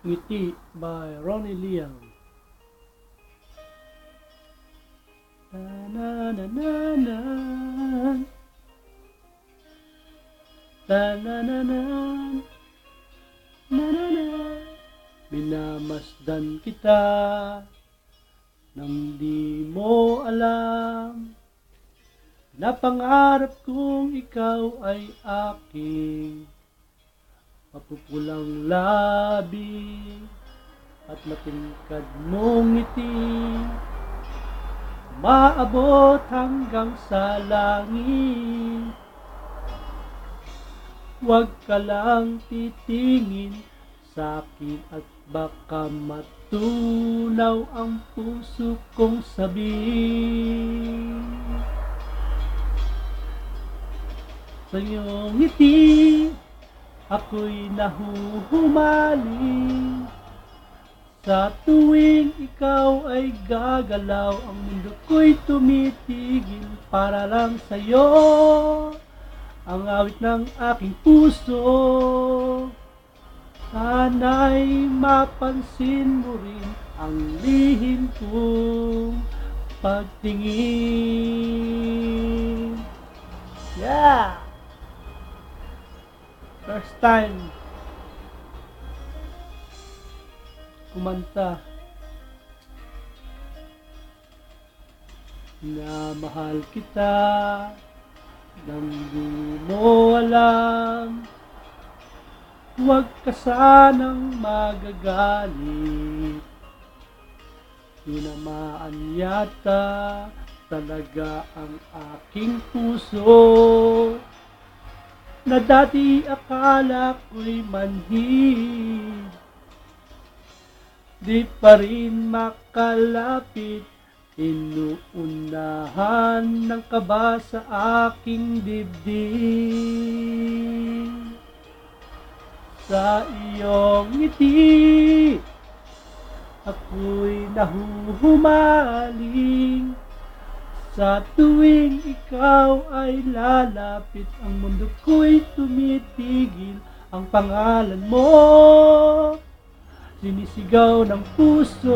Ngiti by Ronnie Liam. Na na na na na na na na na na na na. Minamasdan kita nang di mo alam na pangarap kong ikaw ay aking mapupulang labi at matingkad mong ngiti maabot hanggang sa langit. Huwag ka lang titingin sa'kin at baka matunaw ang puso kong sabihin. Sa iyong ngiti ako'y nahuhumaling. Sa tuwing ikaw ay gagalaw, ang mundo ko'y tumitigil para lang sa'yo. Ang awit ng aking puso, sana'y mapansin mo rin ang lihim kong pagtingin. Yeah! First time kumanta na mahal kita nang di mo alam. Huwag ka sanang magagalit, tinamaan yata talaga ang aking puso na dati akala ko'y manhid. Di pa rin makalapit, inuunahan ng kaba sa aking dibdib. Sa iyong ngiti ako'y nahuhumaling. Sa tuwing ikaw ay lalapit, ang mundo ko'y tumitigil. Ang pangalan mo sinisigaw ng puso,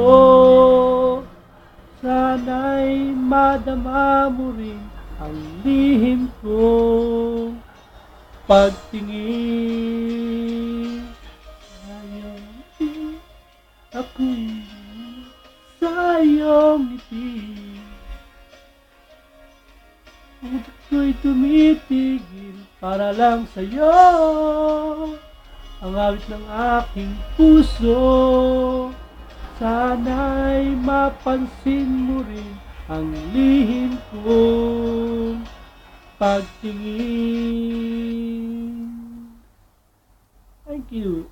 sana'y madama mo rin ang lihim kong pagtingin. Sa iyong ngiti ako'y sa iyong ngiti, ang mundo ko'y tumitigil para lang sa'yo. Ang awit ng aking puso, sana'y mapansin mo rin ang lihim kong pagtingin. Thank you.